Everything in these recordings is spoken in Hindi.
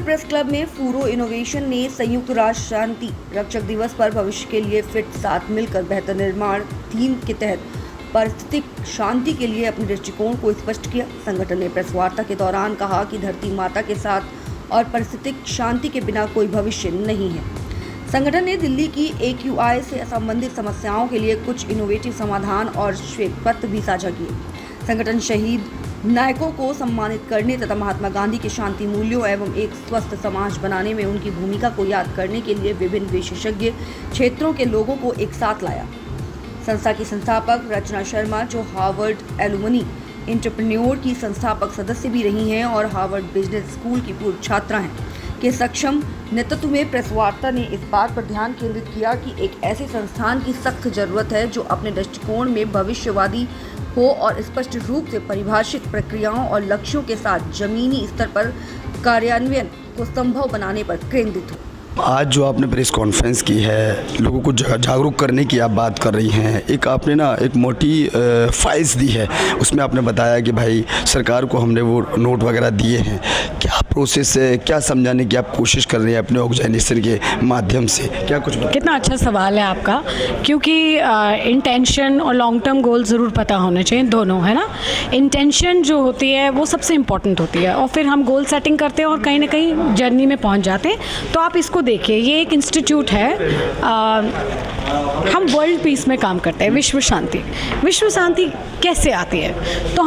प्रेस क्लब में फूरो इनोवेशन ने संयुक्त राष्ट्र शांति रक्षक दिवस पर भविष्य के लिए फिट साथ मिलकर बेहतर निर्माण थीम के तहत पारिस्थितिक शांति के लिए अपने दृष्टिकोण को स्पष्ट किया। संगठन ने प्रेस वार्ता के दौरान कहा कि धरती माता के साथ और पारिस्थितिक शांति के बिना कोई भविष्य नहीं है। संगठन ने दिल्ली की AQI से संबंधित समस्याओं के लिए कुछ इनोवेटिव समाधान और श्वेत पत्र भी साझा किए। संगठन शहीद नायकों को सम्मानित करने तथा महात्मा गांधी के शांति मूल्यों एवं एक स्वस्थ समाज बनाने में उनकी भूमिका को याद करने के लिए विभिन्न विशेषज्ञ क्षेत्रों के लोगों को एक साथ लाया। संस्था की संस्थापक रचना शर्मा, जो हार्वर्ड एलुमनी एंटरप्रेन्योर की संस्थापक सदस्य भी रही हैं और हार्वर्ड बिजनेस स्कूल की पूर्व छात्रा हैं, के सक्षम नेतृत्व में प्रेस वार्ता ने इस बात पर ध्यान केंद्रित किया कि एक ऐसे संस्थान की सख्त जरूरत है जो अपने दृष्टिकोण में भविष्यवादी हो और स्पष्ट रूप से परिभाषित प्रक्रियाओं और लक्ष्यों के साथ जमीनी स्तर पर कार्यान्वयन को संभव बनाने पर केंद्रित हो। आज जो आपने प्रेस कॉन्फ्रेंस की है, लोगों को जागरूक करने की आप बात कर रही हैं। एक आपने ना एक मोटी फाइल्स दी है, उसमें आपने बताया कि भाई सरकार को हमने वो नोट वगैरह दिए हैं। क्या प्रोसेस है, क्या समझाने की आप कोशिश कर रही हैं अपने ऑर्गेनाइजेशन के माध्यम से, क्या कुछ? कितना अच्छा सवाल है आपका, क्योंकि इंटेंशन और लॉन्ग टर्म गोल ज़रूर पता होने चाहिए, दोनों, है ना। इंटेंशन जो होती है वो सबसे इम्पॉर्टेंट होती है और फिर हम गोल सेटिंग करते हैं और कहीं ना कहीं जर्नी में पहुंच जाते हैं। तो आप इसको देखिए, ये एक इंस्टीट्यूट है, हम वर्ल्ड पीस में काम करते हैं, विश्व शांति। विश्व शांति कैसे आती है, तो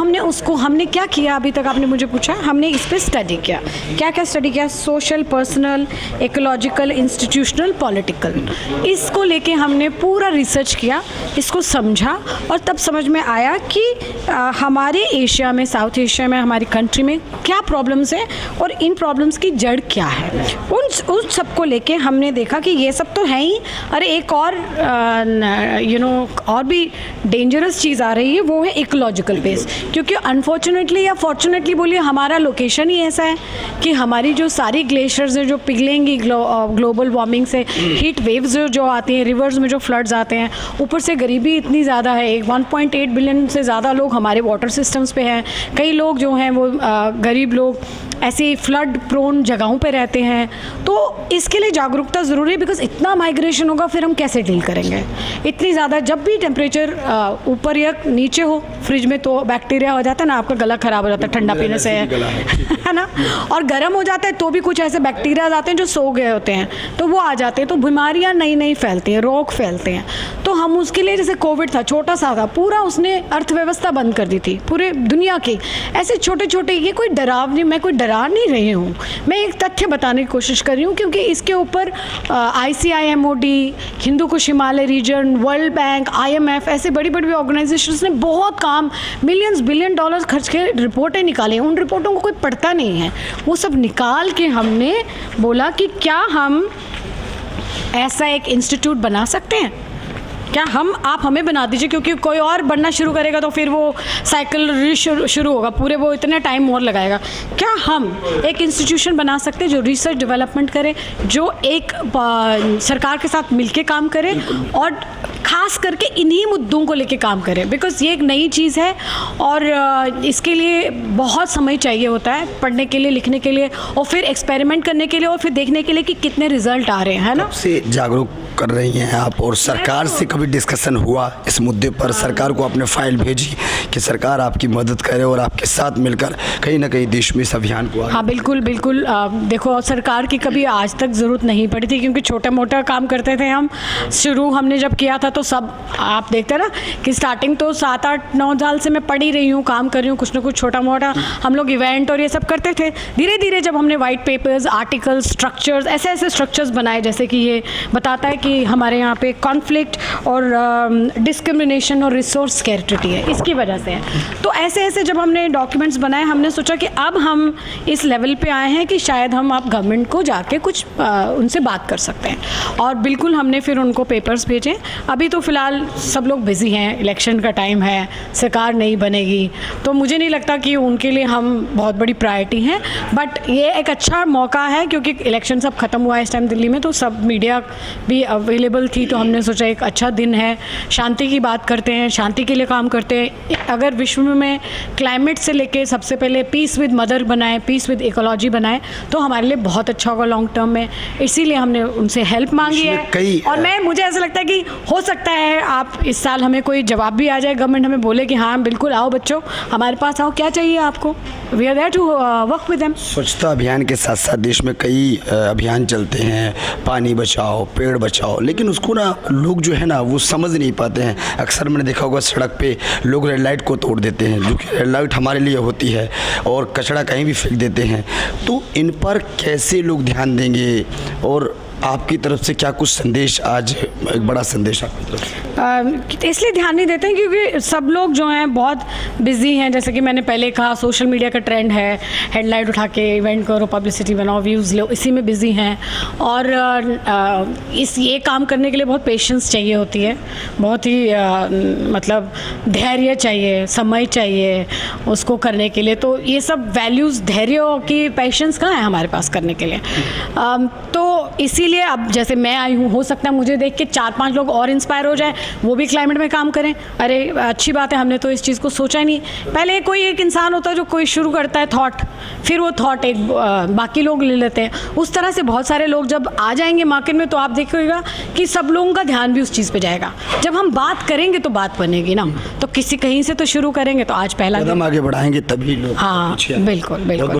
हमने क्या किया, अभी तक आपने मुझे पूछा, हमने इस पर स्टडी किया। क्या क्या स्टडी किया? Social, personal, ecological, institutional, political, इसको लेके हमने पूरा रिसर्च किया, इसको समझा और तब समझ में आया कि हमारे एशिया में, साउथ एशिया में, हमारी कंट्री में क्या प्रॉब्लम्स हैं और इन प्रॉब्लम्स की जड़ क्या है। उन सबको लेके हमने देखा कि ये सब तो है ही, अरे एक और और भी डेंजरस चीज़ आ रही है, वो है इकोलॉजिकल बेस। क्योंकि अनफॉर्चुनेटली या फॉर्चुनेटली बोलिए, हमारा लोकेशन ही ऐसा है कि हमारी जो सारी ग्लेशियर्स हैं जो पिघलेंगी ग्लोबल वार्मिंग से, हीट वेव्स जो आती हैं, रिवर्स में जो फ्लड्स आते हैं, ऊपर से गरीबी इतनी ज़्यादा है, 1.8 बिलियन से ज़्यादा लोग हमारे वाटर सिस्टम्स पे हैं। कई लोग जो हैं वो गरीब लोग ऐसे फ्लड प्रोन जगहों पे रहते हैं। तो इसके लिए जागरूकता ज़रूरी है, बिकॉज इतना माइग्रेशन होगा फिर हम कैसे डील करेंगे। इतनी ज़्यादा, जब भी टेम्परेचर ऊपर या नीचे हो फ्रिज में तो बैक्टीरिया हो जाता है ना, आपका गला ख़राब हो जाता है ठंडा पीने से, है ना। और गर्म हो जाता है तो भी कुछ ऐसे बैक्टीरिया आते हैं जो सो गए होते हैं, तो वो आ जाते हैं, तो बीमारियाँ नई फैलती हैं, रोग फैलते हैं। तो हम उसके लिए, जैसे कोविड था, छोटा सा था, पूरा उसने अर्थव्यवस्था बंद कर दी थी पूरे दुनिया की। ऐसे छोटे छोटे, ये कोई डरावनी, मैं कोई डरा नहीं रही हूँ, मैं एक तथ्य बताने की कोशिश कर रही हूँ, क्योंकि इसके ऊपर ICIMOD, Hindu Kush Himalaya region, world bank, IMF, ऐसे बड़ी बड़ी ऑर्गेनाइजेशंस ने बहुत काम, मिलियंस बिलियन डॉलर्स खर्च के रिपोर्टें निकाली। उन रिपोर्टों को कोई पढ़ता नहीं है, वो सब निकाल के हमने बोला कि क्या हम ऐसा एक इंस्टीट्यूट बना सकते हैं, क्या आप हमें बना दीजिए, क्योंकि कोई और बनना शुरू करेगा तो फिर वो साइकिल शुरू होगा, पूरे वो इतना टाइम और लगाएगा। क्या हम एक इंस्टीट्यूशन बना सकते हैं जो रिसर्च डेवलपमेंट करे, जो एक सरकार के साथ मिलके काम करे और खास करके इन्हीं मुद्दों को लेके काम करें, बिकॉज ये एक नई चीज़ है और इसके लिए बहुत समय चाहिए होता है, पढ़ने के लिए, लिखने के लिए और फिर एक्सपेरिमेंट करने के लिए और फिर देखने के लिए कि कितने रिजल्ट आ रहे हैं, है ना। से जागरूक कर रही हैं आप, और सरकार से कभी डिस्कशन हुआ इस मुद्दे पर? सरकार को आपने फाइल भेजी कि सरकार आपकी मदद करे और आपके साथ मिलकर कहीं ना कहीं देश में इस अभियान को? हाँ, बिल्कुल बिल्कुल। देखो, सरकार की कभी आज तक ज़रूरत नहीं पड़ी थी, क्योंकि छोटा मोटा काम करते थे हम। शुरू हमने जब किया था तो सब आप देखते ना कि स्टार्टिंग तो 7, 8, 9 साल से मैं पढ़ी रही हूँ, काम कर रही हूँ, कुछ ना कुछ छोटा मोटा हम लोग इवेंट और ये सब करते थे। धीरे धीरे जब हमने वाइट पेपर्स, आर्टिकल्स, स्ट्रक्चर्स, ऐसे स्ट्रक्चर्स बनाए, जैसे कि ये बताता है कि हमारे यहाँ पे कॉन्फ्लिक्ट और डिस्क्रिमिनेशन और रिसोर्स स्कैर्सिटी है, इसकी वजह से है। तो ऐसे जब हमने डॉक्यूमेंट्स बनाए, हमने सोचा कि अब हम इस लेवल पे आए हैं कि शायद हम आप गवर्नमेंट को जाके कुछ उनसे बात कर सकते हैं, और बिल्कुल हमने फिर उनको पेपर्स भेजे। अभी अभी तो फ़िलहाल सब लोग बिज़ी हैं, इलेक्शन का टाइम है, सरकार नहीं बनेगी, तो मुझे नहीं लगता कि उनके लिए हम बहुत बड़ी प्रायोरिटी हैं। बट ये एक अच्छा मौका है क्योंकि इलेक्शन सब ख़त्म हुआ है इस टाइम दिल्ली में, तो सब मीडिया भी अवेलेबल थी, तो हमने सोचा एक अच्छा दिन है, शांति की बात करते हैं, शांति के लिए काम करते हैं। अगर विश्व में क्लाइमेट से लेके सबसे पहले पीस विद मदर बनाए, पीस विद इकोलॉजी बनाए, तो हमारे लिए बहुत अच्छा होगा लॉन्ग टर्म में। इसीलिए हमने उनसे हेल्प मांगी है। और मुझे ऐसा लगता है कि हो सकता है आप इस साल हमें कोई जवाब भी आ जाए, गवर्नमेंट हमें बोले कि हाँ बिल्कुल आओ बच्चों, हमारे पास आओ, क्या चाहिए आपको, we are there to work with them. स्वच्छता अभियान के साथ साथ देश में कई अभियान चलते हैं, पानी बचाओ, पेड़ बचाओ, लेकिन उसको ना लोग जो है ना वो समझ नहीं पाते हैं। अक्सर मैंने देखा होगा सड़क पे लोग रेड लाइट को तोड़ देते हैं, जो कि रेड लाइट हमारे लिए होती है, और कचरा कहीं भी फेंक देते हैं। तो इन पर कैसे लोग ध्यान देंगे, और आपकी तरफ से क्या कुछ संदेश, आज एक बड़ा संदेश आपकी तरफ से? इसलिए ध्यान नहीं देते हैं क्योंकि सब लोग जो हैं बहुत बिजी हैं। जैसे कि मैंने पहले कहा, सोशल मीडिया का ट्रेंड है, हेडलाइट उठा के इवेंट करो, पब्लिसिटी बनाओ, व्यूज़ लो, इसी में बिजी हैं। और ये काम करने के लिए बहुत पेशेंस चाहिए होती है, बहुत ही मतलब धैर्य चाहिए, समय चाहिए उसको करने के लिए। तो ये सब वैल्यूज़, धैर्य की पेशेंस कहाँ है हमारे पास करने के लिए। तो इसीलिए अब जैसे मैं आई हूँ, हो सकता है मुझे देख के 4-5 लोग और इंस्पायर हो जाए, वो भी क्लाइमेट में काम करें। अरे अच्छी बात है, हमने तो इस चीज़ को सोचा ही नहीं। पहले कोई एक इंसान होता है जो कोई शुरू करता है थॉट, फिर वो थॉट एक बाकी लोग ले लेते हैं। उस तरह से बहुत सारे लोग जब आ जाएंगे मार्केट में, तो आप देखिएगा कि सब लोगों का ध्यान भी उस चीज़ पे जाएगा। जब हम बात करेंगे तो बात बनेगी ना, तो किसी कहीं से तो शुरू करेंगे। तो आज पहला कदम आगे बढ़ाएंगे तभी लोग। हाँ बिल्कुल बिल्कुल।